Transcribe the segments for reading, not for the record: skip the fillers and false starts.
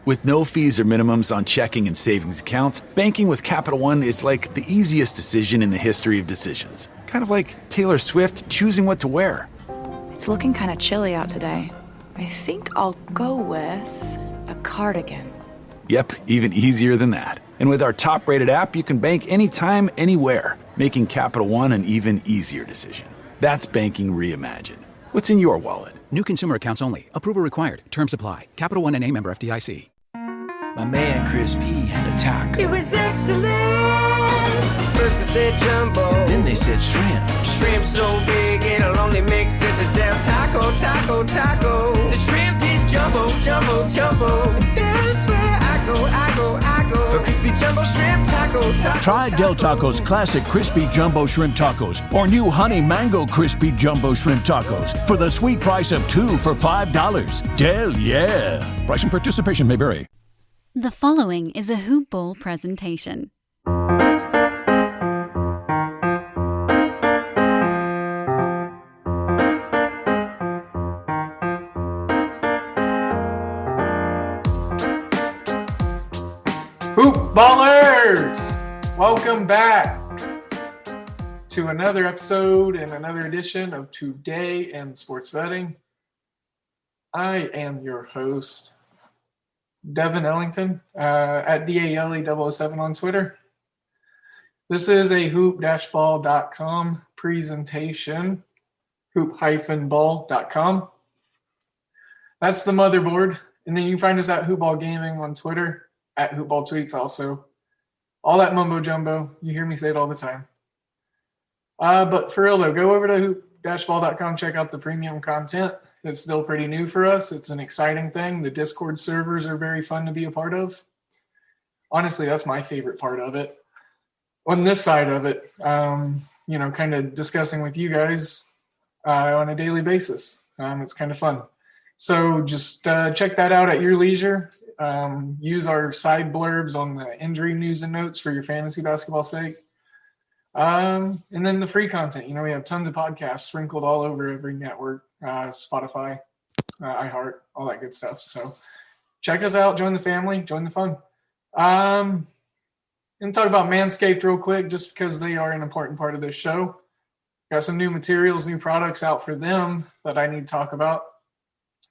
With no fees or minimums on checking and savings accounts, banking with Capital One is like the easiest decision in the history of decisions. Kind of like Taylor Swift choosing what to wear. It's looking kind of chilly out today. I think I'll go with a cardigan. Yep, even easier than that. And with our top-rated app, you can bank anytime, anywhere, making Capital One an even easier decision. That's banking reimagined. What's in your wallet? New consumer accounts only. Approval required. Terms apply. Capital One N.A. member FDIC. My man Chris P had a taco. It was excellent. First they said jumbo, Then they said shrimp. shrimp so big it'll only make sense to damn taco, taco, taco. The shrimp is jumbo, jumbo, jumbo. That's where I go, I go, I go. A crispy jumbo shrimp taco, taco. Try Del Taco's classic crispy jumbo shrimp tacos or new honey mango crispy jumbo shrimp tacos for the sweet price of 2 for $5. Del, yeah. Price and participation may vary. The following is a Hoop Ball presentation. Hoop Ballers! Welcome back to another episode and another edition of Today in Sports Betting. I am your host, Devin Ellington, at DALE007 on Twitter. This is a hoop-ball.com presentation, hoop-ball.com. That's the motherboard. And then you can find us at Hoopball Gaming on Twitter, at Hoopball Tweets also. All that mumbo jumbo. You hear me say it all the time. But for real though, go over to hoop-ball.com, check out the premium content. It's still pretty new for us. It's an exciting thing. The Discord servers are very fun to be a part of. Honestly, that's my favorite part of it. On this side of it, kind of discussing with you guys on a daily basis. It's kind of fun. So just check that out at your leisure. Use our side blurbs on the injury news and notes for your fantasy basketball sake. And then the free content. We have tons of podcasts sprinkled all over every network, Spotify, iHeart, all that good stuff. So check us out, join the family, join the fun. And talk about Manscaped real quick, just because they are an important part of this show. Got some new materials, new products out for them that I need to talk about.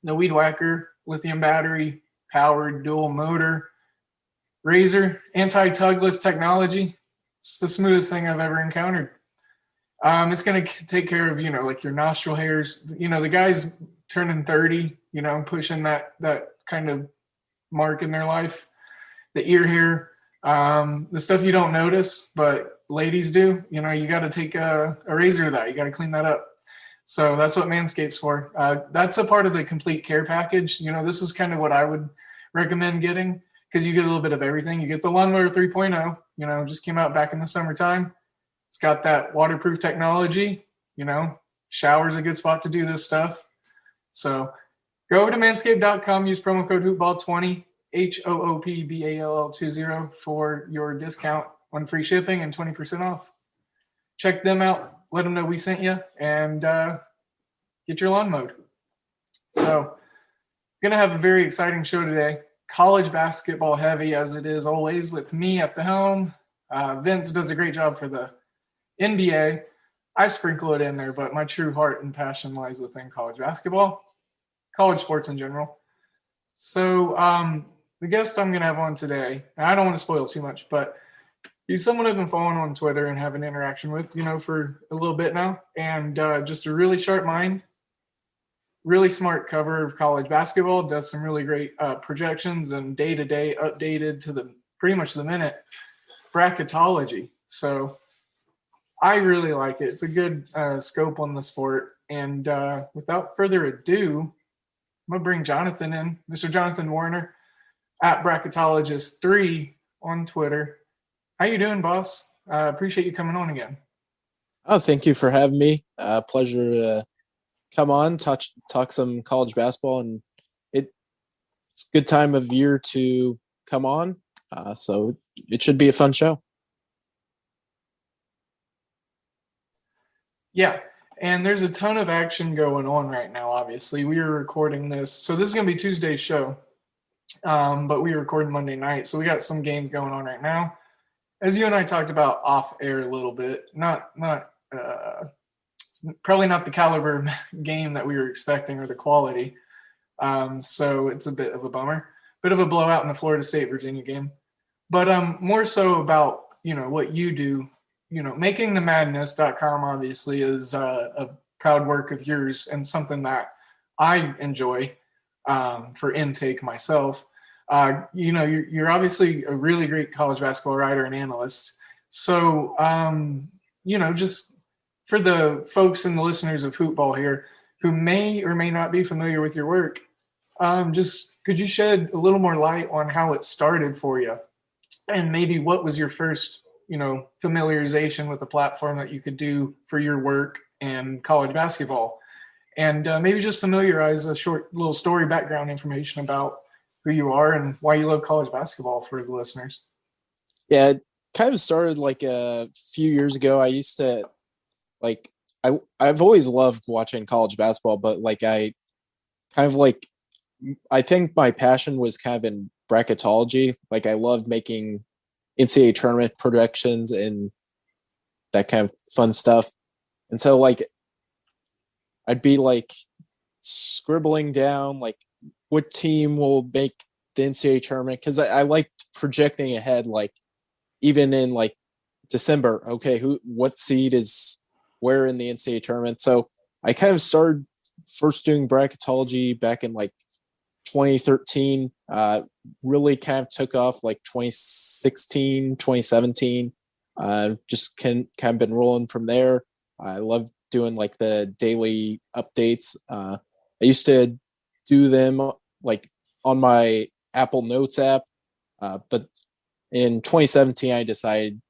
The Weed Whacker, lithium battery, powered dual motor, razor, anti-tugless technology. It's the smoothest thing I've ever encountered. It's going to take care of, like your nostril hairs. The guys turning 30, pushing that kind of mark in their life. The ear hair, the stuff you don't notice, but ladies do. You got to take a razor to that. You got to clean that up. So that's what Manscaped's for. That's a part of the complete care package. This is kind of what I would recommend getting, because you get a little bit of everything. You get the Lawnmower 3.0, just came out back in the summertime. It's got that waterproof technology. Shower's a good spot to do this stuff. So go over to manscaped.com, use promo code HoopBall20, HOOPBALL20 for your discount on free shipping and 20% off. Check them out. Let them know we sent you, and get your lawn mowed. So going to have a very exciting show today. College basketball heavy, as it is always with me at the helm. Vince does a great job for the NBA. I sprinkle it in there, but my true heart and passion lies within college basketball, college sports in general. So the guest I'm going to have on today, I don't want to spoil too much, but he's someone I've been following on Twitter and have an interaction with, for a little bit now. And just a really sharp mind, really smart cover of college basketball, does some really great projections and day-to-day updated to the pretty much the minute bracketology. So I really like it. It's a good scope on the sport. And without further ado, I'm going to bring Jonathan in, Mr. Jonathan Warner at Bracketologist3 on Twitter. How you doing, boss? Appreciate you coming on again. Oh, thank you for having me. Pleasure to come on, talk some college basketball, and it's a good time of year to come on. So it should be a fun show. Yeah, and there's a ton of action going on right now, obviously. We are recording this. So this is going to be Tuesday's show. But we recorded Monday night, so we got some games going on right now. As you and I talked about off air a little bit, probably not the caliber game that we were expecting or the quality. So it's a bit of a bummer, bit of a blowout in the Florida State Virginia game. But more so about what you do. Makingthemadness.com obviously is a proud work of yours and something that I enjoy for intake myself. You're obviously a really great college basketball writer and analyst. So, just for the folks and the listeners of Hoopball here who may or may not be familiar with your work, just could you shed a little more light on how it started for you? And maybe what was your first, familiarization with the platform that you could do for your work and college basketball? And maybe just familiarize a short little story background information about who you are and why you love college basketball for the listeners. Yeah, it kind of started like a few years ago. I used to I've always loved watching college basketball, but I think my passion was kind of in bracketology. I loved making NCAA tournament projections and that kind of fun stuff. And so I'd be scribbling down what team will make the NCAA tournament, because I liked projecting ahead, even in December. Okay, what seed is where in the NCAA tournament? So I kind of started first doing bracketology back in 2013. Really kind of took off 2016, 2017. Just kind of been rolling from there. I love doing the daily updates. I used to do them on my Apple Notes app, but in 2017 I decided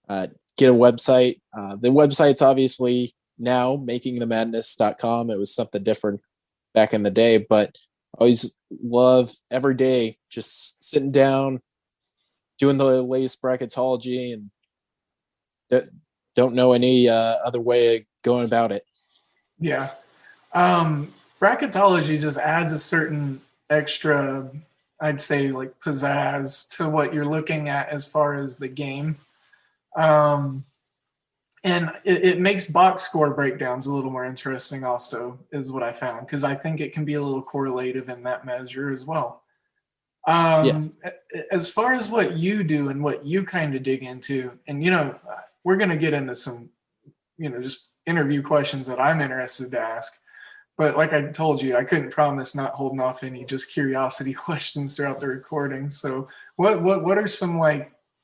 get a website. The website's obviously now makingthemadness.com. It was something different back in the day, but I always love every day just sitting down, doing the latest bracketology, and don't know any other way of going about it. Yeah. Bracketology just adds a certain extra, I'd say, pizzazz to what you're looking at as far as the game. And it makes box score breakdowns a little more interesting also, is what I found, because I think it can be a little correlative in that measure as well. As far as what you do and what you kind of dig into, and we're going to get into some just interview questions that I'm interested to ask, but like I told you, I couldn't promise not holding off any just curiosity questions throughout the recording. So what are some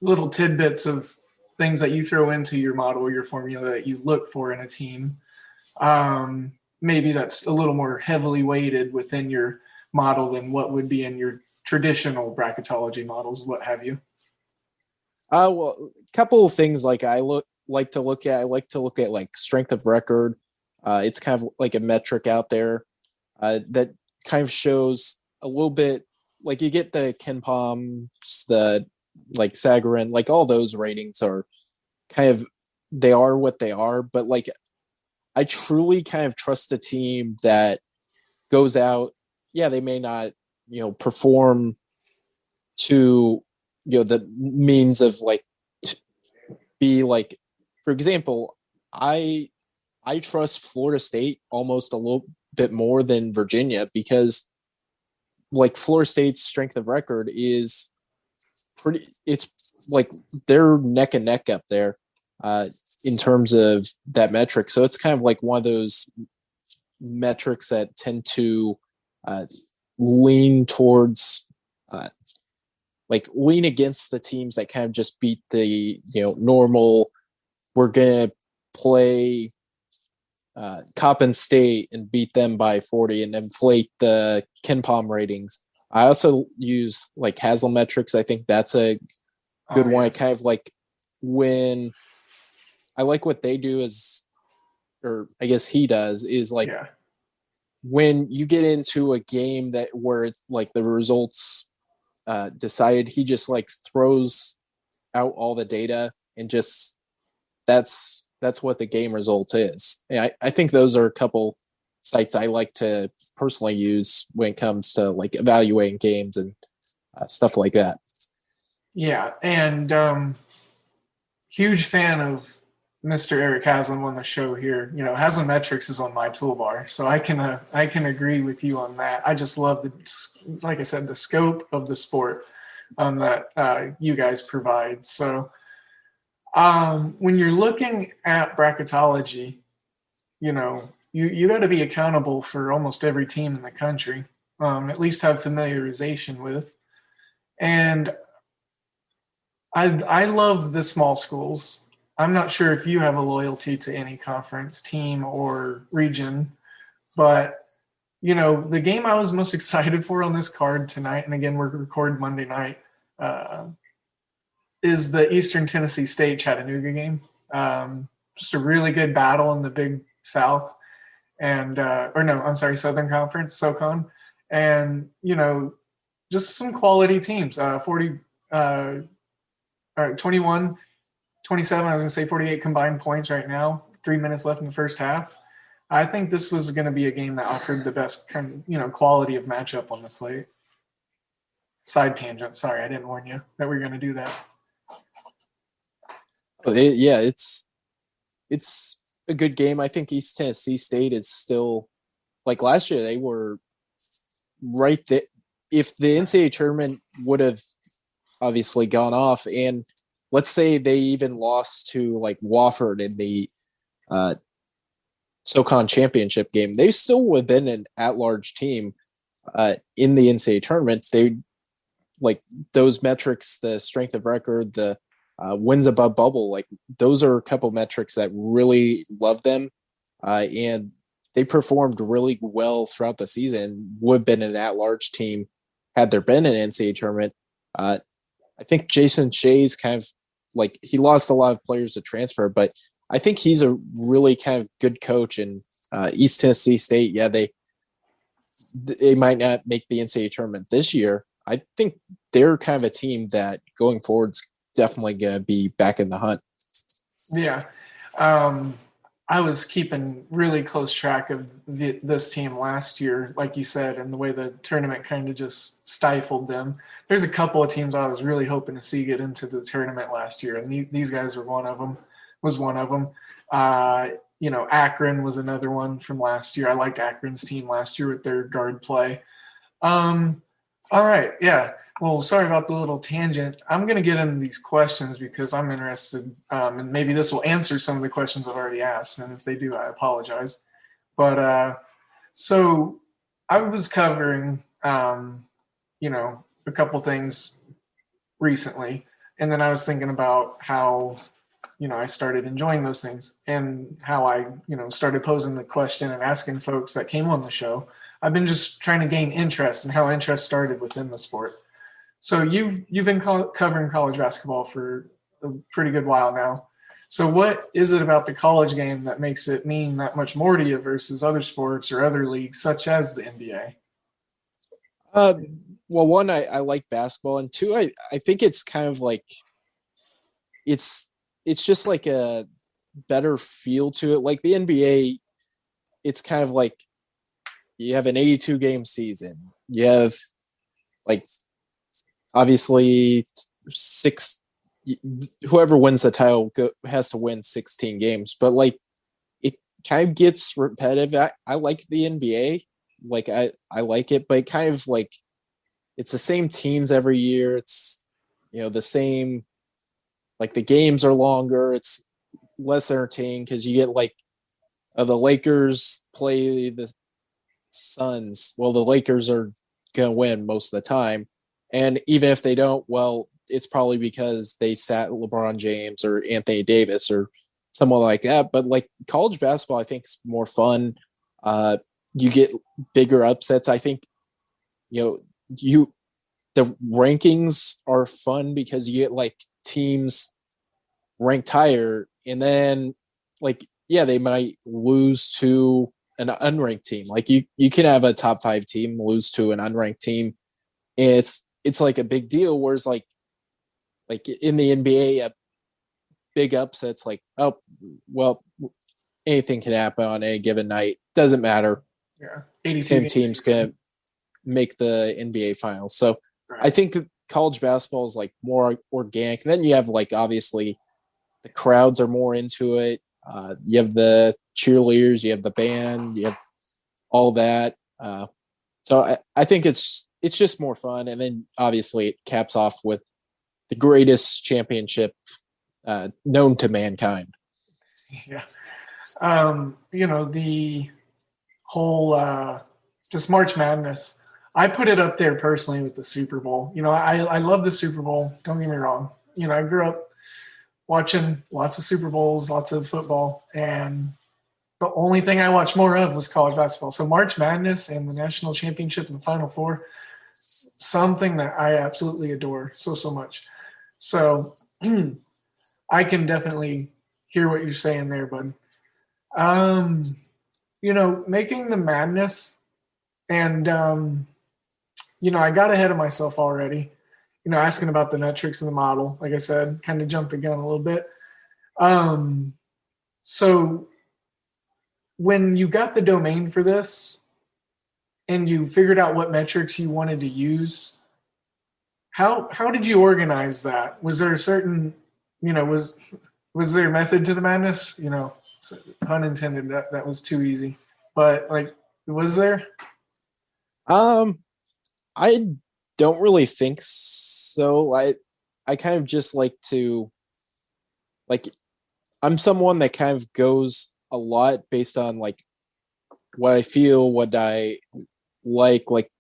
little tidbits of things that you throw into your model or your formula that you look for in a team? Maybe that's a little more heavily weighted within your model than what would be in your traditional bracketology models, what have you? Well, a couple of things I like to look at strength of record. It's kind of a metric out there that kind of shows a little bit, you get the KenPoms, the Sagarin, all those ratings are kind of, they are what they are, but I truly kind of trust a team that goes out. Yeah, they may not, perform to, the means of be for example, I trust Florida State almost a little bit more than Virginia, because Florida State's strength of record is pretty, it's they're neck and neck up there in terms of that metric. So it's kind of one of those metrics that tend to lean towards lean against the teams that kind of just beat the normal, we're gonna play Coppin State and beat them by 40 and inflate the KenPom ratings. I also use Haslametrics. I think that's a good one. I kind of when I like what they do is, or I guess he does, is when you get into a game that where it's the results decided, he just throws out all the data and just that's what the game result is. And I think those are a couple sites I like to personally use when it comes to evaluating games and stuff like that. Yeah, and huge fan of Mr. Eric Haslam on the show here. You know, Haslametrics is on my toolbar, so I can agree with you on that. I just love like I said, the scope of the sport that you guys provide. So when you're looking at bracketology, you know, you got to be accountable for almost every team in the country, at least have familiarization with. And I love the small schools. I'm not sure if you have a loyalty to any conference, team, or region, but you know, the game I was most excited for on this card tonight, and again, we're recording Monday night, is the Eastern Tennessee State Chattanooga game. Just a really good battle in the Big South, and Southern Conference, SoCon, and you know, just some quality teams. 21, 27, I was going to say 48 combined points right now, 3 minutes left in the first half. I think this was going to be a game that offered the best quality of matchup on the slate. Side tangent. Sorry, I didn't warn you that we were going to do that. It's a good game. I think East Tennessee State is still, like last year, they were right there. If the NCAA tournament would have obviously gone off, and let's say they even lost to like Wofford in the SoCon championship game, they still would have been an at-large team in the NCAA tournament. They like those metrics, the strength of record, the wins above bubble, like those are a couple metrics that really love them, and they performed really well throughout the season. Would have been an at-large team had there been an NCAA tournament. I think Jason Shea's kind of like, he lost a lot of players to transfer, but I think he's a really kind of good coach. And East Tennessee State, yeah, they might not make the NCAA tournament this year. I think they're kind of a team that going forward is definitely going to be back in the hunt. Yeah. I was keeping really close track of this team last year, like you said, and the way the tournament kind of just stifled them. There's a couple of teams I was really hoping to see get into the tournament last year, and these guys were one of them. You know, Akron was another one from last year. I liked Akron's team last year with their guard play. All right, yeah. Well, sorry about the little tangent. I'm going to get into these questions because I'm interested, and maybe this will answer some of the questions I've already asked. And if they do, I apologize. But so I was covering, you know, a couple things recently, and then I was thinking about how, you know, I started enjoying those things and how I, you know, started posing the question and asking folks that came on the show. I've been just trying to gain interest and how interest started within the sport. So you've been covering college basketball for a pretty good while now. So what is it about the college game that makes it mean that much more to you versus other sports or other leagues such as the NBA? Well, one, I like basketball, and two, I think it's kind of like it's just like a better feel to it. Like the NBA, it's kind of like you have an 82 game season. You have like obviously whoever wins the title has to win 16 games, but like it kind of gets repetitive. I like the NBA, like I like it, but it kind of like it's the same teams every year. It's, you know, the same, like the games are longer. It's less entertaining because you get like the Lakers play the Suns. Well, the Lakers are going to win most of the time. And even if they don't, well, it's probably because they sat LeBron James or Anthony Davis or someone like that. But like college basketball, I think is more fun. You get bigger upsets. I think, you know, the rankings are fun because you get like teams ranked higher, and then like, yeah, they might lose to an unranked team. Like you can have a top 5 team lose to an unranked team, and it's like a big deal. Whereas like in the NBA, a big upsets like, oh well, anything can happen on any given night. Doesn't matter. Yeah, 82 same teams can make the NBA finals. So I think college basketball is like more organic. And then you have like obviously the crowds are more into it. You have the cheerleaders, you have the band, you have all that. So I think it's just more fun. And then obviously it caps off with the greatest championship known to mankind. Yeah. The whole just March Madness. I put it up there personally with the Super Bowl. I love the Super Bowl. Don't get me wrong. I grew up watching lots of Super Bowls, lots of football, and the only thing I watched more of was college basketball. So March Madness and the national championship and the Final Four, something that I absolutely adore so much. So I can definitely hear what you're saying there, bud. Making the madness, and I got ahead of myself already. Asking about the metrics and the model, like I said, kind of jumped the gun a little bit. So when you got the domain for this and you figured out what metrics you wanted to use, how did you organize that? Was there a certain, was there a method to the madness? Pun intended, that was too easy. But was there? I don't really think so. I kind of just like to I'm someone that kind of goes a lot based on what I feel, what I like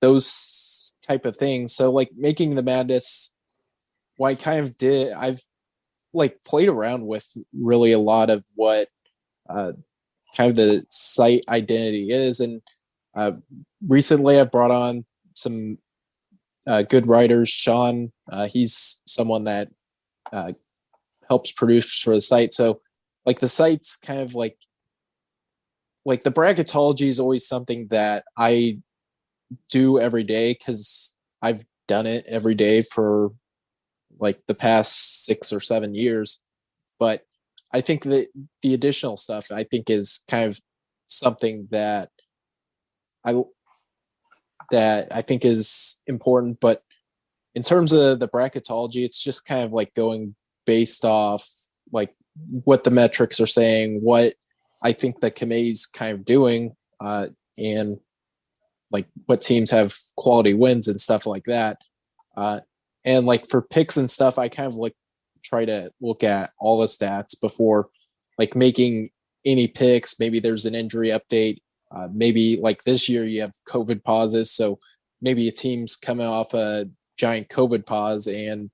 those type of things. So making the madness, what I kind of did, I've played around with really a lot of what kind of the site identity is. And recently I've brought on some good writers. Sean, he's someone that helps produce for the site. So the site's kind of like the bracketology is always something that I do every day because I've done it every day for the past 6 or 7 years. But I think that the additional stuff I think is kind of something that I think is important. But in terms of the bracketology, it's just kind of going based off what the metrics are saying, what I think the committee's kind of doing, and what teams have quality wins and stuff like that. And for picks and stuff, I kind of try to look at all the stats before making any picks. Maybe there's an injury update. Maybe this year you have COVID pauses. So maybe a team's coming off a giant COVID pause and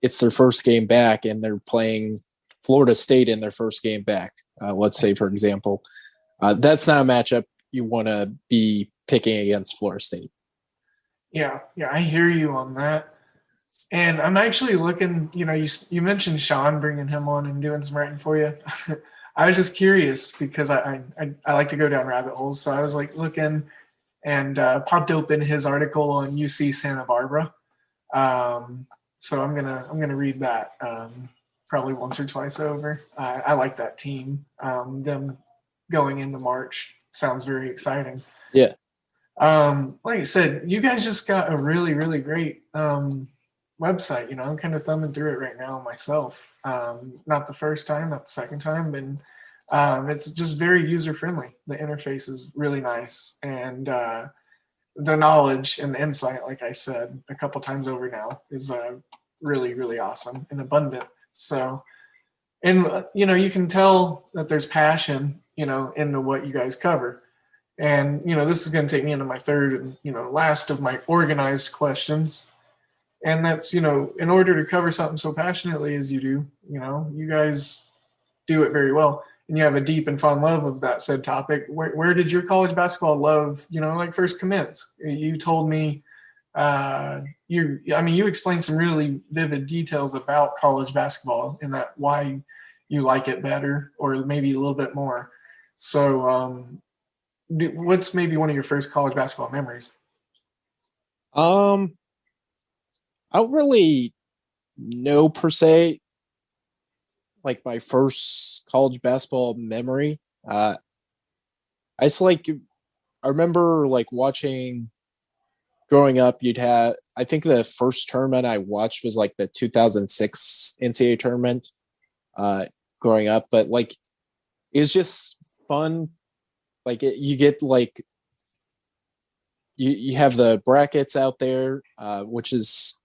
it's their first game back and they're playing Florida State in their first game back. Let's say, for example, that's not a matchup you want to be picking against Florida State. Yeah, I hear you on that. And I'm actually looking, you mentioned Sean, bringing him on and doing some writing for you. I was just curious because I like to go down rabbit holes. So I was looking and popped open his article on UC Santa Barbara. So I'm gonna read that probably once or twice over. I like that team. Them going into March sounds very exciting. Yeah. Like I said, you guys just got a really, really great website. I'm kind of thumbing through it right now myself. Not the first time, not the second time, and it's just very user friendly. The interface is really nice, and the knowledge and the insight, like I said a couple times over now, is really, really awesome and abundant. So, and you can tell that there's passion, into what you guys cover. And this is going to take me into my third and last of my organized questions. And that's, in order to cover something so passionately as you do, you guys do it very well. And you have a deep and fond love of that said topic. Where did your college basketball love, first commence? You told me, you explained some really vivid details about college basketball and that why you like it better or maybe a little bit more. So what's maybe one of your first college basketball memories? I don't really know per se my first college basketball memory. I remember watching growing up, you'd have, I think the first tournament I watched was like the 2006 NCAA tournament growing up, but like it's just fun. Like you get like you have the brackets out there, which is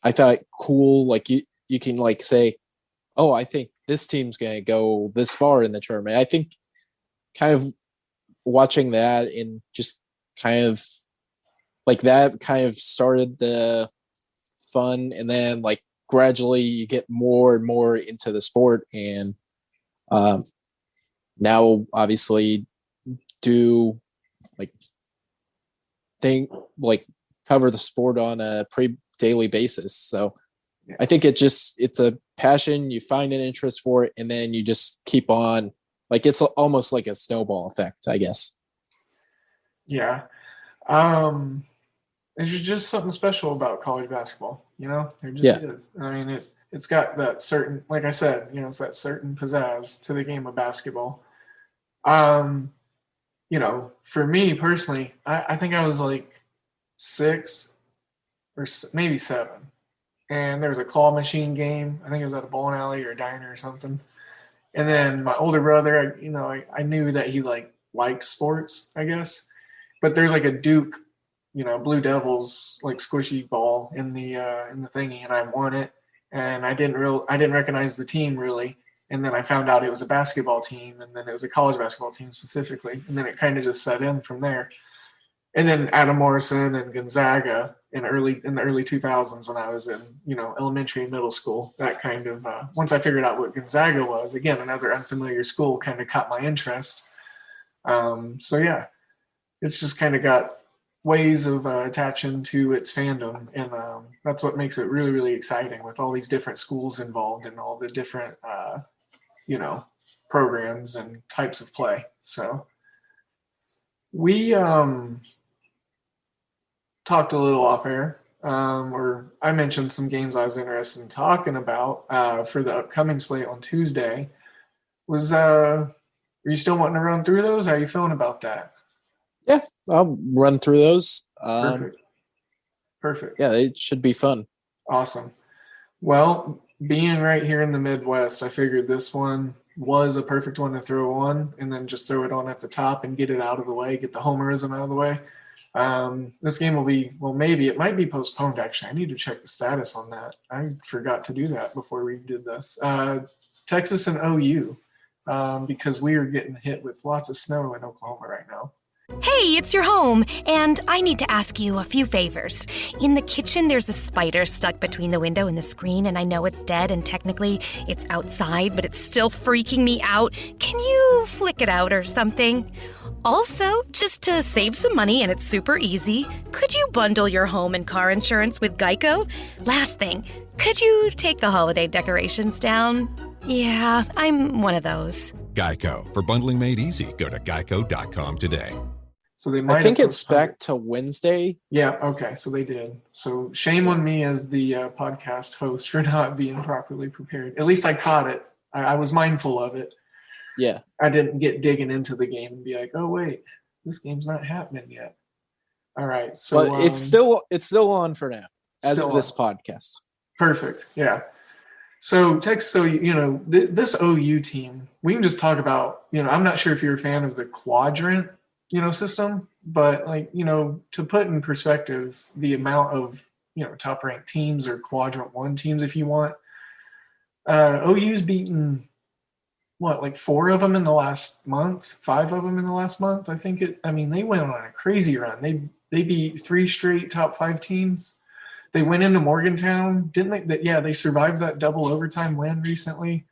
I thought cool. Like you can like say, oh, I think this team's gonna go this far in the tournament. I think kind of watching that and just kind of like that kind of started the fun, and then like gradually you get more and more into the sport, and now obviously do like cover the sport on a daily basis. So I think it's a passion. You find an interest for it, and then you just keep on. Like it's almost like a snowball effect, I guess. Yeah. There's just something special about college basketball, There just is. I mean, it's got that certain, like I said, it's that certain pizzazz to the game of basketball. For me personally, I think I was like 6 or maybe 7, and there was a claw machine game. I think it was at a bowling alley or a diner or something. And then my older brother, I knew that he liked sports, I guess. But there's like a Duke, Blue Devils like squishy ball in the thingy, and I won it. And I didn't recognize the team really. And then I found out it was a basketball team, and then it was a college basketball team specifically. And then it kind of just set in from there. And then Adam Morrison and Gonzaga in the early 2000s when I was in elementary and middle school. That kind of once I figured out what Gonzaga was, again another unfamiliar school, kind of caught my interest. So yeah, it's just kind of got ways of attaching to its fandom, and that's what makes it really, really exciting with all these different schools involved and all the different programs and types of play. So we talked a little off air, or I mentioned some games I was interested in talking about for the upcoming slate on Tuesday. Are you still wanting to run through those? How are you feeling about that? Yeah, I'll run through those. Perfect. Yeah, it should be fun. Awesome. Well, being right here in the Midwest, I figured this one was a perfect one to throw on and then just throw it on at the top and get it out of the way, get the homerism out of the way. This game will be, maybe it might be postponed, actually. I need to check the status on that. I forgot to do that before we did this. Texas and OU, because we are getting hit with lots of snow in Oklahoma right now. Hey, it's your home, and I need to ask you a few favors. In the kitchen, there's a spider stuck between the window and the screen, and I know it's dead, and technically it's outside, but it's still freaking me out. Can you flick it out or something? Also, just to save some money, and it's super easy, could you bundle your home and car insurance with Geico? Last thing, could you take the holiday decorations down? Yeah, I'm one of those. Geico. For bundling made easy, go to geico.com today. So they might. I think it's back to Wednesday. Yeah. Okay. So they did. So shame on me as the podcast host for not being properly prepared. At least I caught it. I was mindful of it. Yeah. I didn't get digging into the game and be like, oh wait, this game's not happening yet. All right. So but it's still on for now as of this podcast. Perfect. Yeah. So Texas, this OU team, we can just talk about, I'm not sure if you're a fan of the quadrant, system, but to put in perspective the amount of, top ranked teams or quadrant 1 teams, if you want, OU's beaten 4 of them in the last month, 5 of them in the last month. They went on a crazy run. They beat 3 straight top 5 teams. They went into Morgantown, didn't they? Yeah, they survived that double overtime win recently.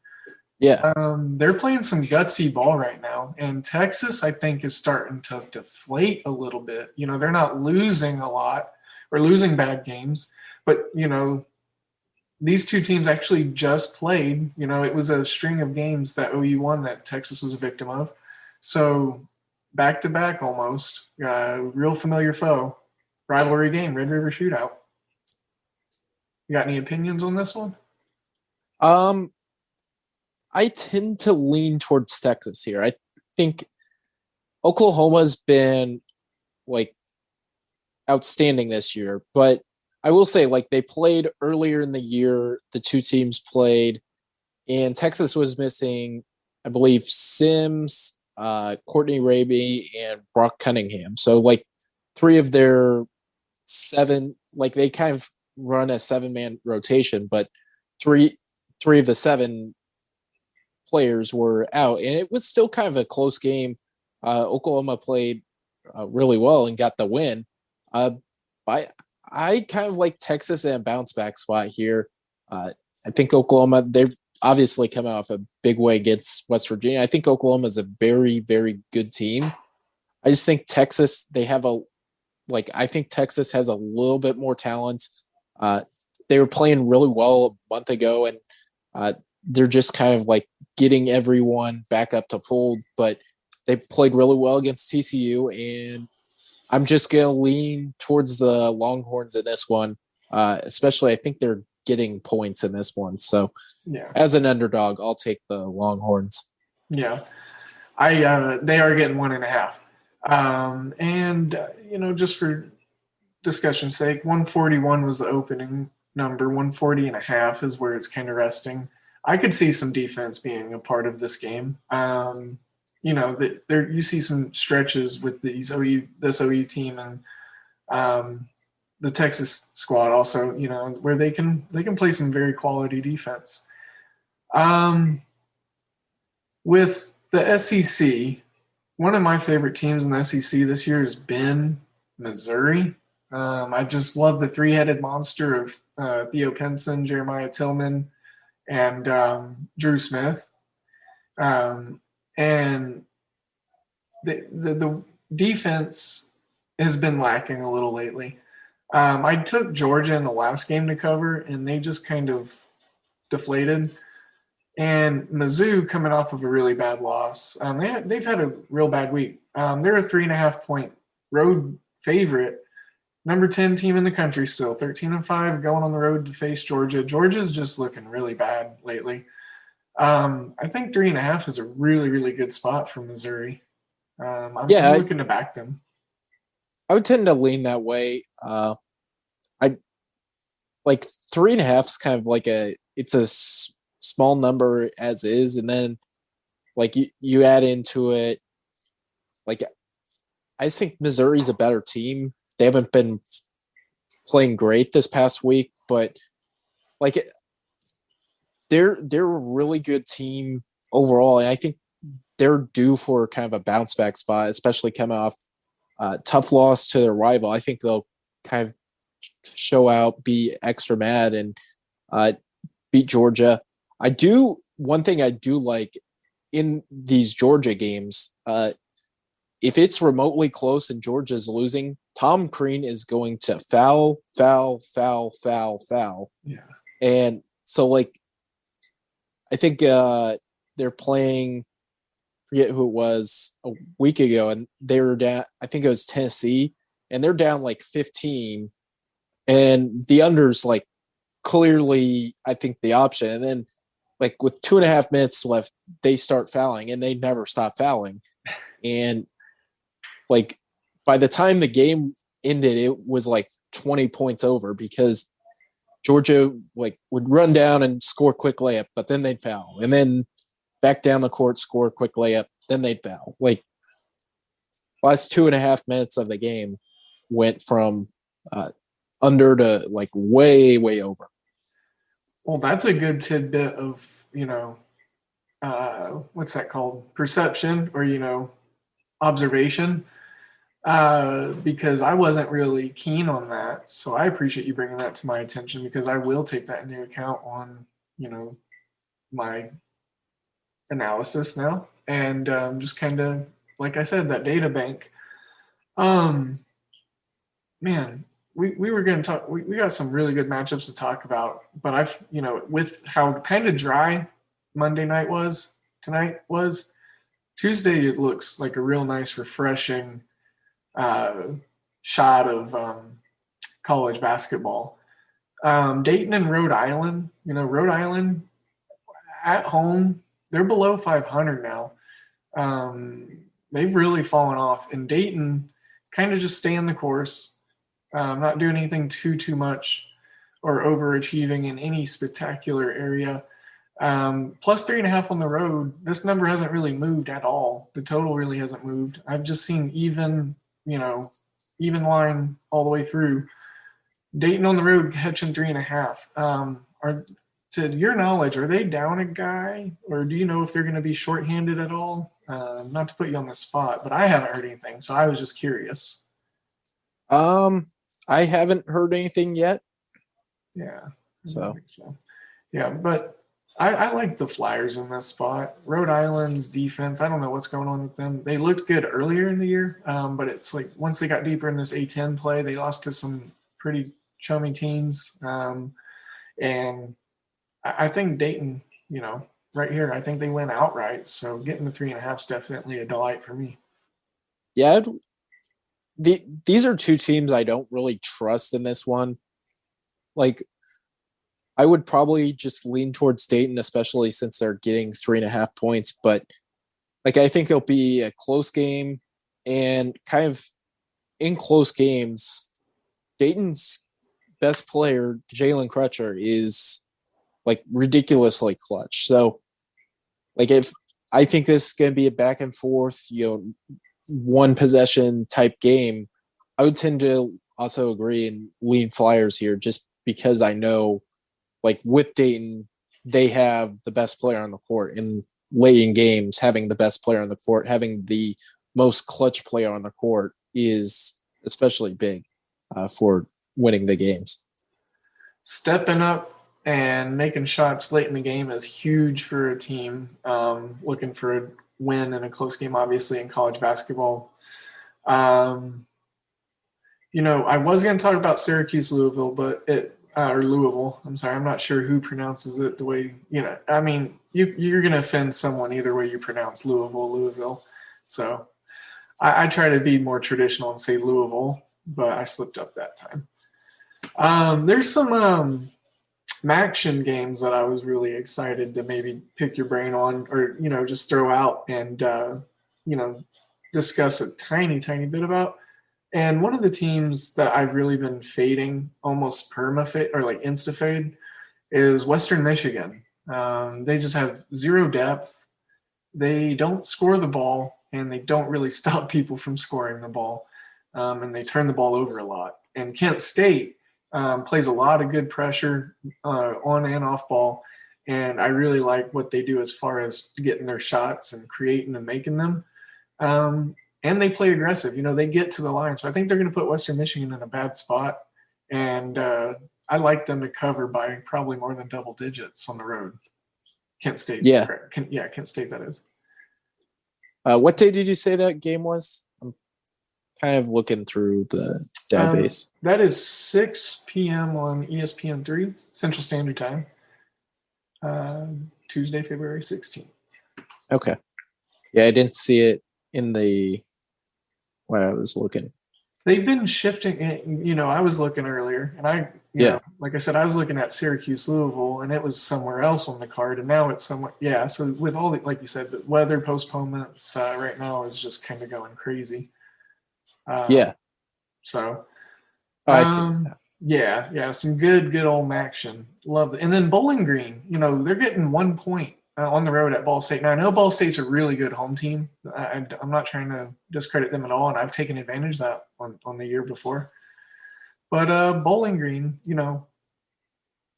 Yeah. They're playing some gutsy ball right now. And Texas, I think, is starting to deflate a little bit. They're not losing a lot or losing bad games. But, these two teams actually just played. It was a string of games that OU won that Texas was a victim of. So back-to-back almost. Real familiar foe. Rivalry game, Red River Shootout. You got any opinions on this one? I tend to lean towards Texas here. I think Oklahoma's been outstanding this year. But I will say, like, they played earlier in the year, the two teams played, and Texas was missing, I believe, Sims, Courtney Raby, and Brock Cunningham. So, like, three of their seven, like, they kind of run a 7-man rotation, but three of the 7 players were out, and it was still kind of a close game. Oklahoma played really well and got the win. I kind of like Texas in a bounce back spot here. I think Oklahoma, they've obviously come out of a big way against West Virginia. I think Oklahoma is a very, very good team. I just think Texas, I think Texas has a little bit more talent. They were playing really well a month ago, and they're just kind of like getting everyone back up to fold, but they played really well against TCU, and I'm just going to lean towards the Longhorns in this one. Especially, I think they're getting points in this one. So, as an underdog, I'll take the Longhorns. Yeah, they are getting 1.5. And just for discussion's sake, 141 was the opening number. 140.5 is where it's kind of resting. I could see some defense being a part of this game. You see some stretches with this OU team and the Texas squad also, where they can play some very quality defense. With the SEC, one of my favorite teams in the SEC this year has been Missouri. I just love the three-headed monster of Theo Pinson, Jeremiah Tillman, and Drew Smith. And the defense has been lacking a little lately. I took Georgia in the last game to cover, and they just kind of deflated. And Mizzou, coming off of a really bad loss, they've had a real bad week. They're a 3.5-point road favorite, number 10 team in the country still, 13-5, going on the road to face Georgia. Georgia's just looking really bad lately. I think 3.5 is a really, really good spot for Missouri. I'm looking to back them. I would tend to lean that way. I like 3.5 is kind of like it's a small number as is, and then like you add into it, like I just think Missouri's a better team. They haven't been playing great this past week, but like they're a really good team overall, and I think they're due for kind of a bounce back spot, especially coming off tough loss to their rival. I think they'll kind of show out, be extra mad, and beat Georgia. One thing I do like in these Georgia games, if it's remotely close and Georgia's losing, Tom Crean is going to foul. Yeah. And so, like, I think they're playing, forget who it was, a week ago, and they were down, I think it was Tennessee, and they're down like 15, and the under's like clearly, I think, the option. And then, like, with 2.5 minutes left, they start fouling, and they never stop fouling. And like by the time the game ended, it was like 20 points over because Georgia like would run down and score a quick layup, but then they'd foul, and then back down the court, score a quick layup, then they'd foul. Like last 2.5 minutes of the game went from under to like way over. Well, that's a good tidbit of, what's that called? Perception or, observation. Because I wasn't really keen on that. So I appreciate you bringing that to my attention, because I will take that into account on, my analysis now. And just kind of, like I said, that data bank. Man, we were going to talk, we got some really good matchups to talk about, but with how kind of dry Monday night was, tonight was, Tuesday, it looks like a real nice, refreshing shot of college basketball. Dayton and Rhode Island, Rhode Island at home, they're below 500 now. They've really fallen off, and Dayton kind of just staying the course. Not doing anything too much or overachieving in any spectacular area. Plus 3.5 on the road. This number hasn't really moved at all. The total really hasn't moved. I've just seen even line all the way through. Dayton on the road catching 3.5. To your knowledge, are they down a guy, or do you know if they're going to be shorthanded at all? Not to put you on the spot, but I haven't heard anything, so I was just curious. I haven't heard anything yet. Yeah. So. Yeah, but I like the Flyers in this spot. Rhode Island's defense, I don't know what's going on with them. They looked good earlier in the year, but it's like once they got deeper in this A10 play, they lost to some pretty chummy teams. And I think Dayton, right here, I think they win outright. So getting the 3.5 is definitely a delight for me. Yeah, these are two teams I don't really trust in this one. Like, I would probably just lean towards Dayton, especially since they're getting 3.5 points. But like, I think it'll be a close game, and kind of in close games, Dayton's best player, Jalen Crutcher, is like ridiculously clutch. So, like, if I think this is going to be a back and forth, one possession type game, I would tend to also agree and lean Flyers here, just because I know, like, with Dayton, they have the best player on the court. In late in games, having the best player on the court, having the most clutch player on the court is especially big for winning the games. Stepping up and making shots late in the game is huge for a team looking for a win in a close game, obviously, in college basketball. I was going to talk about Syracuse, Louisville, or Louisville. I'm sorry. I'm not sure who pronounces it the way, you're going to offend someone either way you pronounce Louisville. So I try to be more traditional and say Louisville, but I slipped up that time. There's some Maction games that I was really excited to maybe pick your brain on, or, just throw out and, discuss a tiny bit about. And one of the teams that I've really been fading, almost perma-fade or like insta-fade, is Western Michigan. They just have zero depth. They don't score the ball, and they don't really stop people from scoring the ball. And they turn the ball over a lot. And Kent State plays a lot of good pressure on and off ball. And I really like what they do as far as getting their shots and creating and making them. And they play aggressive. They get to the line. So I think they're going to put Western Michigan in a bad spot. And I like them to cover by probably more than double digits on the road. Kent State. Yeah. Kent State, that is. What day did you say that game was? I'm kind of looking through the database. That is 6 p.m. on ESPN3, Central Standard Time. Tuesday, February 16th. Okay. Yeah, I didn't see it in when I was looking. They've been shifting. I was looking earlier, and like I said, I was looking at Syracuse, Louisville, and it was somewhere else on the card, and now it's somewhere. Yeah, so with all the, like you said, the weather postponements right now is just kind of going crazy. So. I see. Yeah, some good old action. Love it. And then Bowling Green, they're getting 1 point on the road at Ball State. Now, I know Ball State's a really good home team. I'm not trying to discredit them at all, and I've taken advantage of that on the year before. But Bowling Green,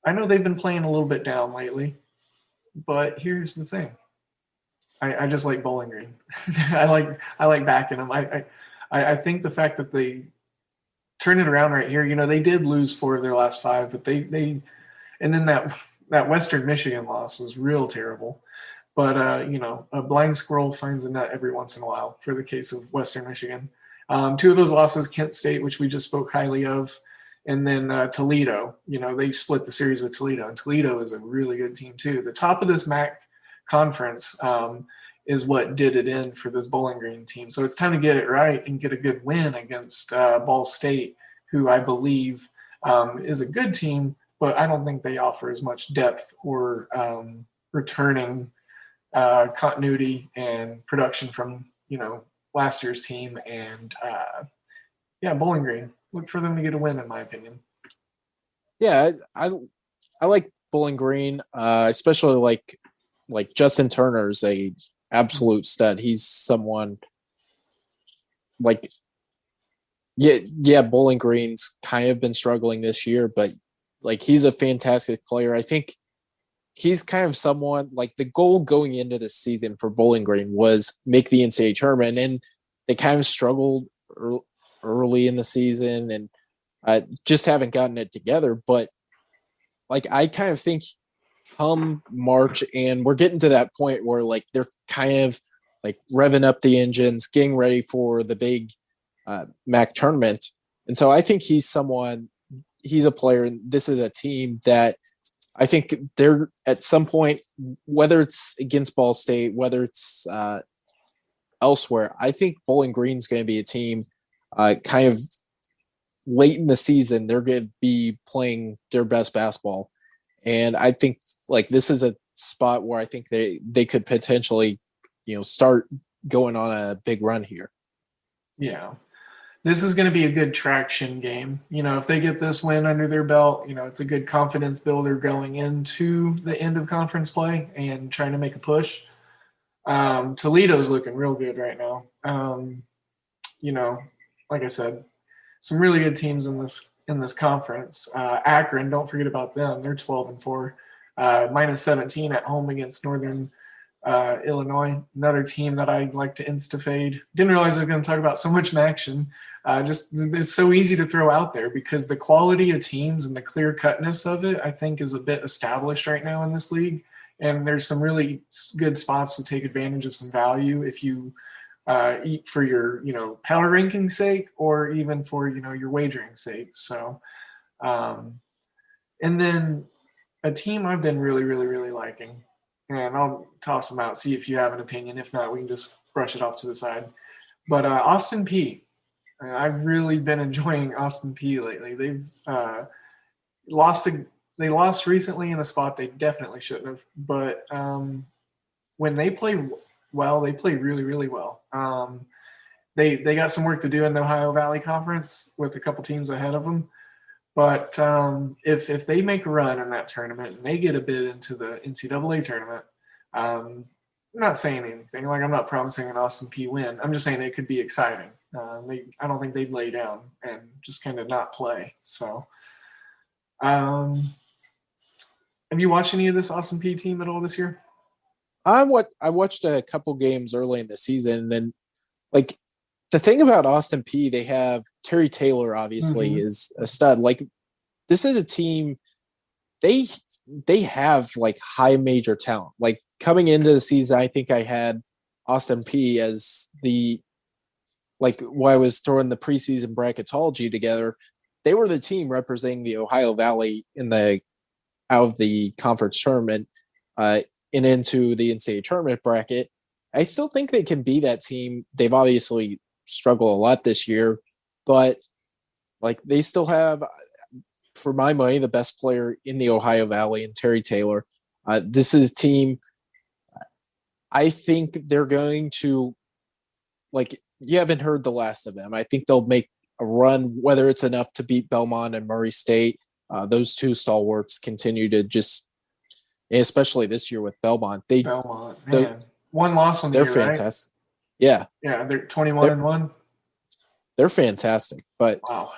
I know they've been playing a little bit down lately, but here's the thing. I just like Bowling Green. I like backing them. I think the fact that they turn it around right here, they did lose 4 of their last 5, but they and then that Western Michigan loss was real terrible. But, a blind squirrel finds a nut every once in a while for the case of Western Michigan. 2 of those losses, Kent State, which we just spoke highly of, and then Toledo. They split the series with Toledo, and Toledo is a really good team too. The top of this MAC conference is what did it in for this Bowling Green team. So it's time to get it right and get a good win against Ball State, who I believe is a good team, but I don't think they offer as much depth or returning continuity and production from, last year's team. And Bowling Green. look for them to get a win, in my opinion. Yeah, I like Bowling Green, especially like Justin Turner is a absolute stud. He's someone like Bowling Green's kind of been struggling this year, but like he's a fantastic player. I think he's kind of someone like the goal going into this season for Bowling Green was make the NCAA tournament, and they kind of struggled early in the season and just haven't gotten it together. But like I kind of think come March, and we're getting to that point where like they're kind of like revving up the engines, getting ready for the big MAC tournament. And so I think he's a player, and this is a team that I think they're at some point, whether it's against Ball State, whether it's elsewhere, I think Bowling Green's going to be a team kind of late in the season. They're going to be playing their best basketball. And I think like this is a spot where I think they could potentially, start going on a big run here. Yeah. This is going to be a good traction game. If they get this win under their belt, it's a good confidence builder going into the end of conference play and trying to make a push. Toledo's looking real good right now. Like I said, some really good teams in this conference. Akron, don't forget about them. They're 12-4, -17 at home against Northern Illinois. Another team that I like to insta-fade. Didn't realize I was going to talk about so much action. Just it's so easy to throw out there because the quality of teams and the clear-cutness of it, I think, is a bit established right now in this league. And there's some really good spots to take advantage of some value if you eat for your, power ranking sake or even for, your wagering sake. So, and then a team I've been really, really, really liking, and I'll toss them out, see if you have an opinion. If not, we can just brush it off to the side. But Austin Peay. I've really been enjoying Austin Peay lately. They've They lost recently in a spot they definitely shouldn't have. But when they play well, they play really, really well. They got some work to do in the Ohio Valley Conference with a couple teams ahead of them. But if they make a run in that tournament and they get a bid into the NCAA tournament, I'm not saying anything. Like, I'm not promising an Austin Peay win. I'm just saying it could be exciting. I don't think they'd lay down and just kind of not play. So, have you watched any of this Austin Peay team at all this year? I watched a couple games early in the season, and then like the thing about Austin Peay, they have Terry Taylor obviously is a stud. Like, this is a team, they have like high major talent. Like, coming into the season, I think I had Austin Peay as while I was throwing the preseason bracketology together, they were the team representing the Ohio Valley out of the conference tournament and into the NCAA tournament bracket. I still think they can be that team. They've obviously struggled a lot this year, but like, they still have, for my money, the best player in the Ohio Valley in Terry Taylor. This is a team, I think they're going to, like, you haven't heard the last of them. I think they'll make a run, whether it's enough to beat Belmont and Murray State. Those two stalwarts continue to just, especially this year with Belmont. One loss on the year, year, fantastic. Right? Yeah, they're 21-1. They're fantastic, but wow.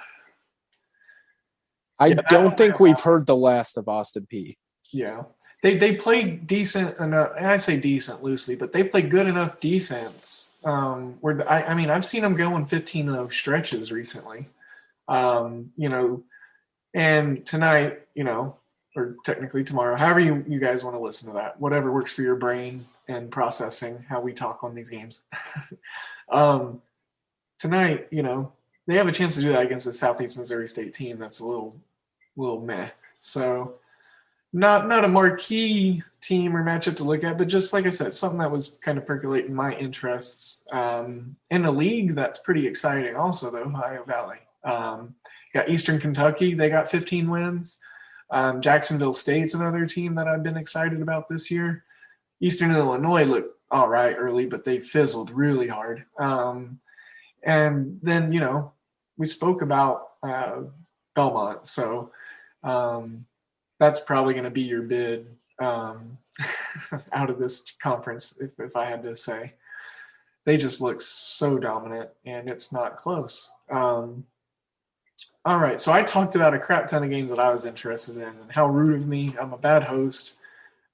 I don't think we've heard the last of Austin Peay. Yeah, they played decent enough, and I say decent loosely, but they play good enough defense. Where I've seen them go in 15-0 stretches recently. And tonight, or technically tomorrow, however you guys want to listen to that, whatever works for your brain and processing how we talk on these games. Tonight, they have a chance to do that against the Southeast Missouri State team that's a little meh. So not a marquee team or matchup to look at, but just like I said, something that was kind of percolating my interests in a league that's pretty exciting also, though, Ohio Valley. Got Eastern Kentucky. They got 15 wins. Jacksonville State's another team that I've been excited about this year. Eastern Illinois looked all right early, but they fizzled really hard. And then, we spoke about Belmont. So that's probably going to be your bid out of this conference, if I had to say. They just look so dominant, and it's not close. All right, so I talked about a crap ton of games that I was interested in, and how rude of me. I'm a bad host.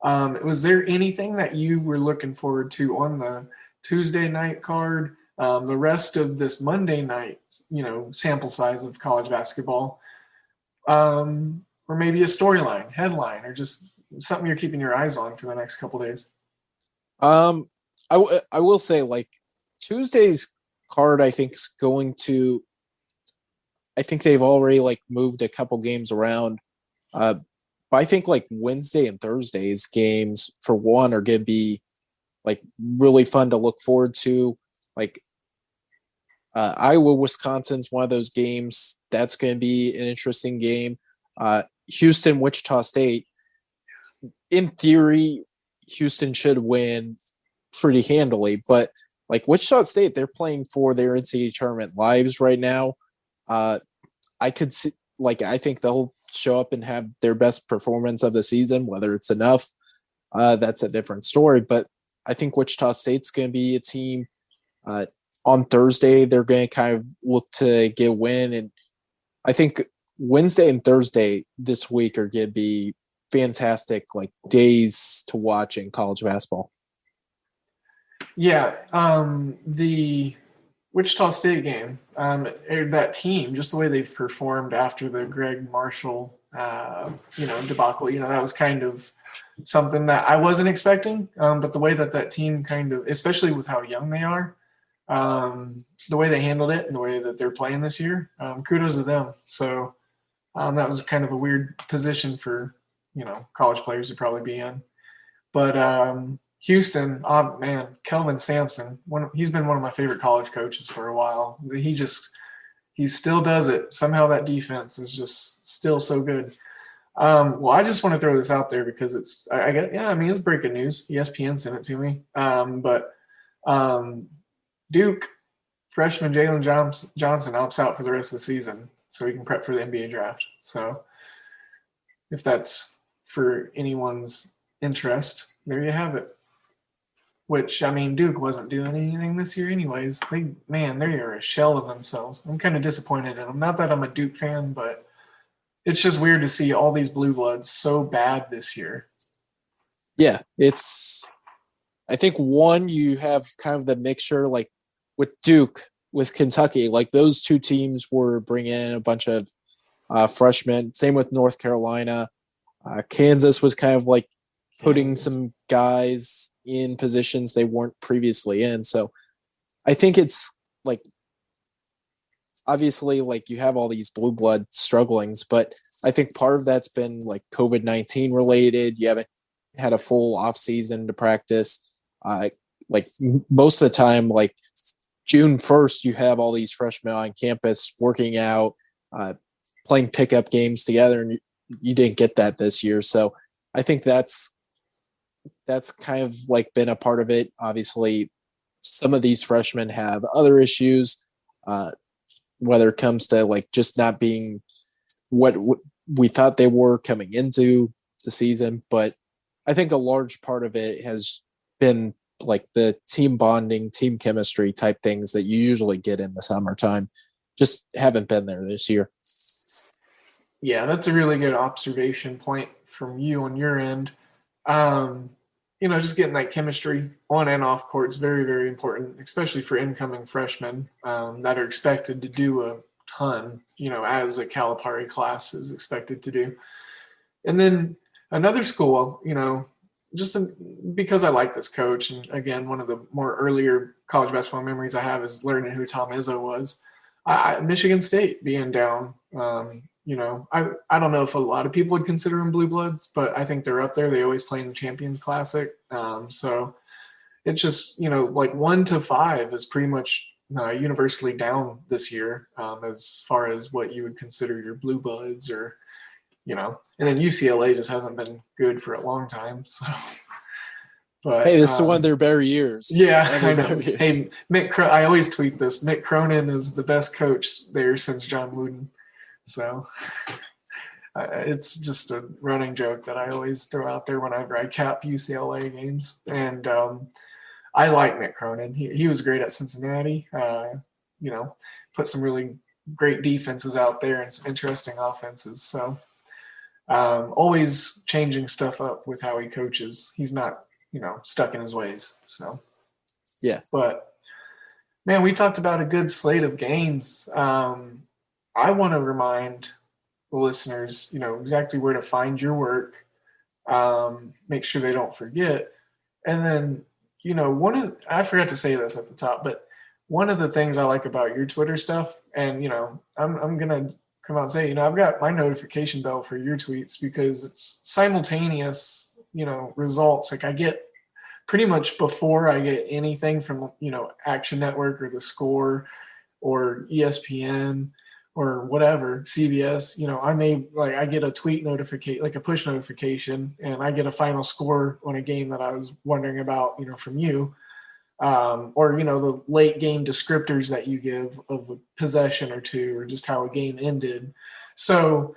Was there anything that you were looking forward to on the Tuesday night card, the rest of this Monday night, sample size of college basketball, or maybe a storyline, headline, or just something you're keeping your eyes on for the next couple days? I will say, like, Tuesday's card, I think, is going to. I think they've already moved a couple games around. But I think Wednesday and Thursday's games, for one, are going to be really fun to look forward to. Iowa, Wisconsin's one of those games that's going to be an interesting game. Houston, Wichita State. In theory, Houston should win pretty handily, but Wichita State, they're playing for their NCAA tournament lives right now. I could see, I think they'll show up and have their best performance of the season. Whether it's enough, that's a different story. But I think Wichita State's going to be a team. On Thursday, they're going to kind of look to get a win, and I think Wednesday and Thursday this week are going to be fantastic days to watch in college basketball. Yeah, the Wichita State game, that team, just the way they've performed after the Greg Marshall, debacle, that was kind of something that I wasn't expecting. But the way that team kind of, especially with how young they are, the way they handled it and the way that they're playing this year, kudos to them. So that was kind of a weird position for, college players to probably be in. But Houston, man, Kelvin Sampson, he's been one of my favorite college coaches for a while. He still does it. Somehow that defense is just still so good. Well, I just want to throw this out there because it's breaking news. ESPN sent it to me. But Duke freshman Jalen Johnson opts out for the rest of the season so he can prep for the NBA draft. So if that's for anyone's interest, there you have it. Which, Duke wasn't doing anything this year anyways. They are a shell of themselves. I'm kind of disappointed in them. Not that I'm a Duke fan, but it's just weird to see all these blue bloods so bad this year. Yeah, I think one, you have kind of the mixture, with Duke, with Kentucky, those two teams were bringing in a bunch of freshmen. Same with North Carolina. Kansas was kind of putting some guys in positions they weren't previously in. So I think it's obviously you have all these blue blood strugglings, but I think part of that's been COVID-19 related. You haven't had a full off season to practice. Most of the time, June 1st, you have all these freshmen on campus working out, playing pickup games together, and you didn't get that this year. So I think that's kind of been a part of it. Obviously, some of these freshmen have other issues, whether it comes to just not being what we thought they were coming into the season. But I think a large part of it has been the team bonding, team chemistry type things that you usually get in the summertime. Just haven't been there this year. Yeah, that's a really good observation point from you on your end. Just getting that chemistry on and off court is very, very important, especially for incoming freshmen that are expected to do a ton, as a Calipari class is expected to do. And then another school, just because I like this coach, and again, one of the more earlier college basketball memories I have is learning who Tom Izzo was. Michigan State being down, I don't know if a lot of people would consider them blue bloods, but I think they're up there. They always play in the Champions Classic. So it's just, 1 to 5 is pretty much universally down this year as far as what you would consider your blue bloods or, and then UCLA just hasn't been good for a long time. So, but hey, this is one of their better years. Yeah, I know. Hey, I always tweet this. Mick Cronin is the best coach there since John Wooden. So it's just a running joke that I always throw out there whenever I cap UCLA games. And I like Mick Cronin. He was great at Cincinnati. Put some really great defenses out there and some interesting offenses. So always changing stuff up with how he coaches. He's not, stuck in his ways. So, yeah. But, man, we talked about a good slate of games. I want to remind the listeners, exactly where to find your work. Make sure they don't forget. And then, I forgot to say this at the top, but one of the things I like about your Twitter stuff, and, I'm going to come out and say, I've got my notification bell for your tweets because it's simultaneous, results. Like I get pretty much before I get anything from, Action Network or The Score or ESPN or whatever, CBS, I get a tweet notification, like a push notification, and I get a final score on a game that I was wondering about, from you. Or the late game descriptors that you give of a possession or two, or just how a game ended. So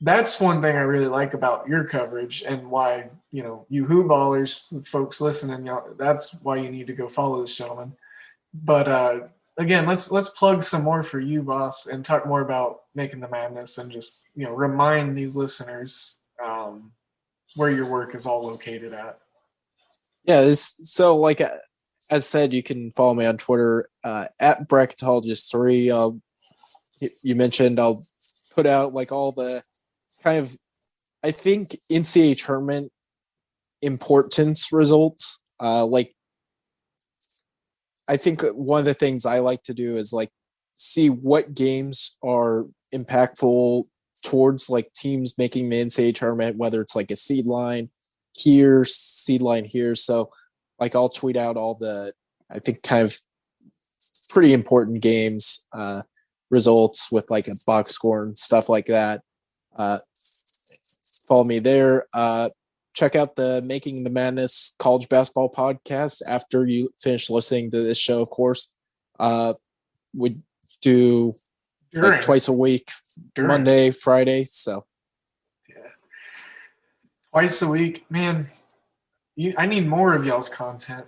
that's one thing I really like about your coverage, and why you hoop ballers, folks listening, that's why you need to go follow this gentleman. But again, let's plug some more for you, boss, and talk more about Making the Madness, and just remind these listeners where your work is all located at. Yeah, as said, you can follow me on Twitter at Bracketologist3. You mentioned I'll put out all the kind of, I think, NCAA tournament importance results. I think one of the things I like to do is see what games are impactful towards teams making the NCAA tournament, whether it's a seed line here, seed line here. So I'll tweet out all the, I think, kind of pretty important games, results with a box score and stuff like that. Follow me there. Check out the Making the Madness college basketball podcast after you finish listening to this show, of course. We do twice a week, Monday, Friday. So, yeah, twice a week, man. I need more of y'all's content.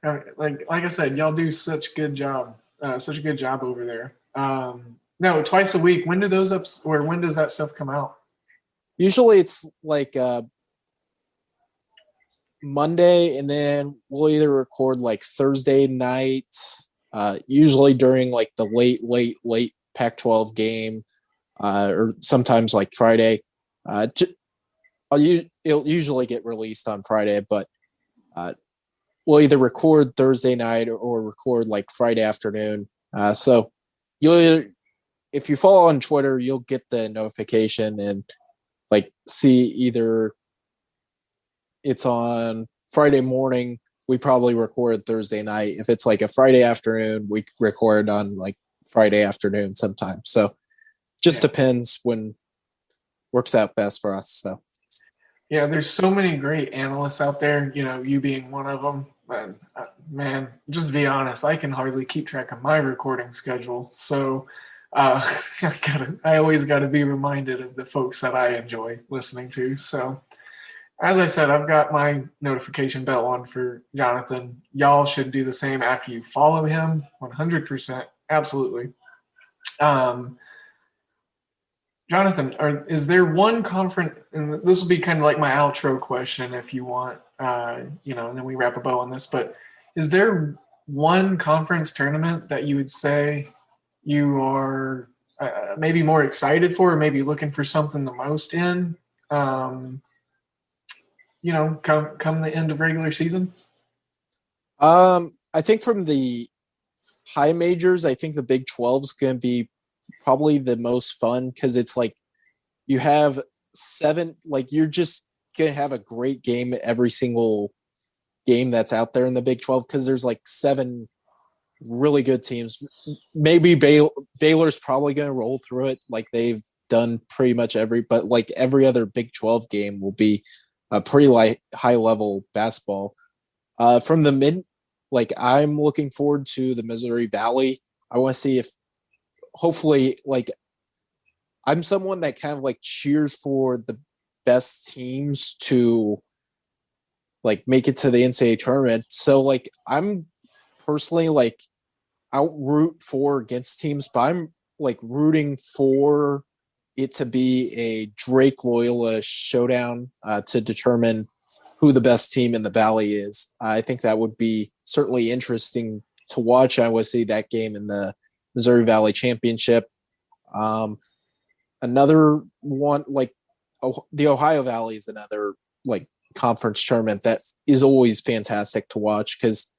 like I said, y'all do such a good job over there. No, twice a week. When do those when does that stuff come out? Usually it's Monday, and then we'll either record Thursday nights, usually during the late Pac-12 game, or sometimes Friday. It'll usually get released on Friday, but we'll either record Thursday night or record Friday afternoon. So if you follow on Twitter, you'll get the notification and see either it's on Friday morning, we probably record Thursday night. If it's a Friday afternoon, we record on Friday afternoon sometimes. So just depends when works out best for us. So. Yeah, there's so many great analysts out there, you being one of them. But, man, just to be honest, I can hardly keep track of my recording schedule. So I always got to be reminded of the folks that I enjoy listening to. So as I said, I've got my notification bell on for Jonathan. Y'all should do the same after you follow him, 100%. Absolutely. Jonathan, is there one conference, and this will be kind of my outro question if you want, and then we wrap a bow on this, but is there one conference tournament that you would say you are maybe more excited for, or maybe looking for something the most in, come the end of regular season? I think from the high majors, I think the Big 12 is going to be probably the most fun, because it's you have 7, you're just going to have a great game every single game that's out there in the Big 12, because there's 7 really good teams. Maybe Baylor's probably going to roll through it they've done pretty much but every other Big 12 game will be a pretty high level basketball. From the mid, I'm looking forward to the Missouri Valley. I want to see if hopefully, like, I'm someone that kind of like cheers for the best teams to like make it to the NCAA tournament. So like I'm personally like out root for against teams, but I'm like rooting for it to be a Drake Loyola showdown to determine who the best team in the Valley is. I think that would be certainly interesting to watch. I would see that game in the Missouri Valley Championship. Another one, like the Ohio Valley is another like conference tournament that is always fantastic to watch because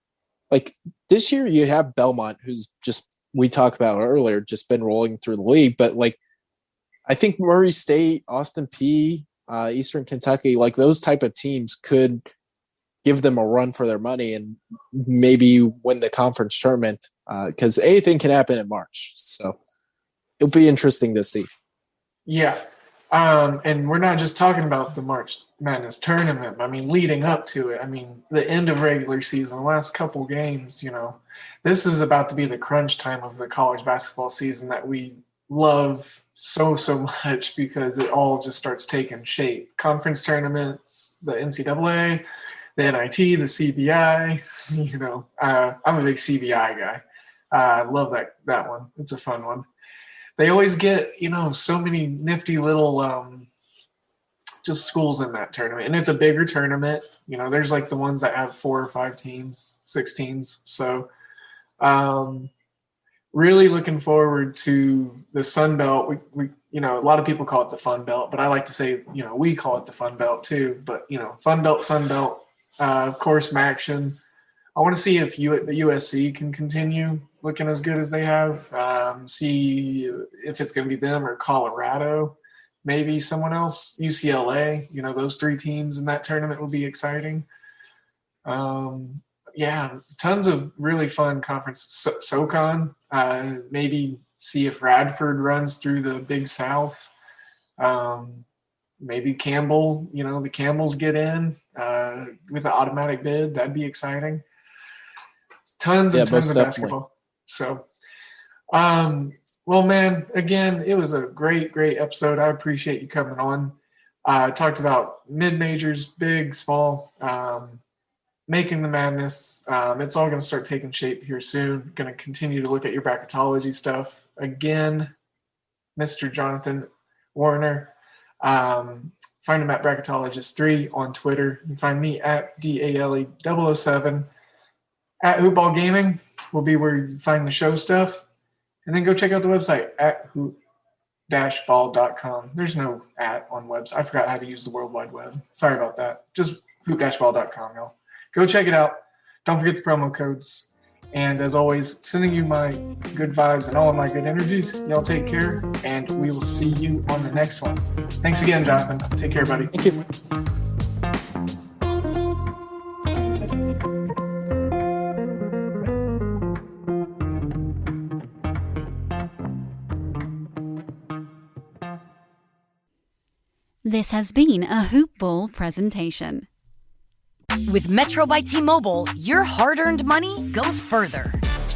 like this year you have Belmont, who's just, we talked about earlier, just been rolling through the league. But like, I think Murray State, Austin Peay, Eastern Kentucky, like those type of teams could give them a run for their money and maybe win the conference tournament because anything can happen in March. So it'll be interesting to see. Yeah. And we're not just talking about the March Madness tournament. I mean, leading up to it, I mean, the end of regular season, the last couple games, you know, this is about to be the crunch time of the college basketball season that we love so much because it all just starts taking shape. Conference tournaments, the NCAA, the NIT, the CBI, you know, I'm a big CBI guy. I love that one. It's a fun one. They always get, you know, so many nifty little just schools in that tournament. And it's a bigger tournament. You know, there's like the ones that have 4 or 5 teams, 6 teams. So really looking forward to the Sun Belt. We you know, a lot of people call it the Fun Belt, but I like to say, you know, we call it the Fun Belt too. But, you know, Fun Belt, Sun Belt, of course, Maction. I want to see if the USC can continue looking as good as they have. See if it's going to be them or Colorado, maybe someone else, UCLA. You know, those 3 teams in that tournament will be exciting. Yeah, tons of really fun conference. SoCon, maybe see if Radford runs through the Big South. Maybe Campbell, you know, the Campbells get in with an automatic bid. That'd be exciting. Tons and tons of basketball. So, well, man, again, it was a great episode. I appreciate you coming on. Talked about mid-majors, big, small, making the madness. It's all going to start taking shape here soon. Going to continue to look at your bracketology stuff. Again, Mr. Jonathan Warner. Find him at Bracketologist3 on Twitter. You can find me at DALE007. At Hoopball Gaming will be where you find the show stuff. And then go check out the website at hoop-ball.com. There's no at on website. I forgot how to use the World Wide Web. Sorry about that. Just hoop-ball.com, y'all. Go check it out. Don't forget the promo codes. And as always, sending you my good vibes and all of my good energies. Y'all take care, and we will see you on the next one. Thanks again, Jonathan. Take care, buddy. Thank you. This has been a Hoop Ball presentation. With Metro by T-Mobile, your hard-earned money goes further.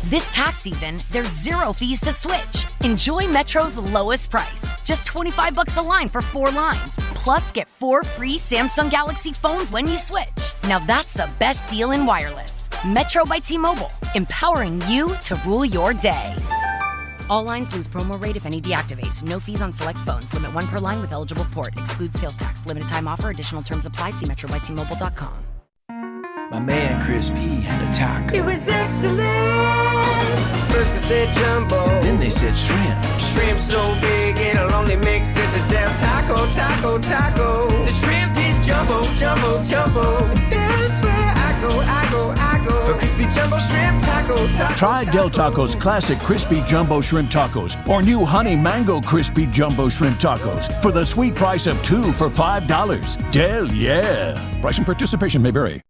This tax season, there's 0 fees to switch. Enjoy Metro's lowest price, just $25 a line for 4 lines. Plus, get 4 free Samsung Galaxy phones when you switch. Now that's the best deal in wireless. Metro by T-Mobile, empowering you to rule your day. All lines lose promo rate if any deactivates. No fees on select phones. Limit 1 per line with eligible port. Excludes sales tax. Limited time offer. Additional terms apply. See metrobytmobile.com. My man Chris P had a taco. It was excellent. First they said jumbo, Then they said shrimp. shrimp so big it'll only make sense a damn taco. The shrimp is jumbo. That's where I go. For crispy jumbo shrimp taco. Try Del Taco's classic crispy jumbo shrimp tacos or new honey mango crispy jumbo shrimp tacos for the sweet price of 2 for $5. Del, yeah. Price and participation may vary.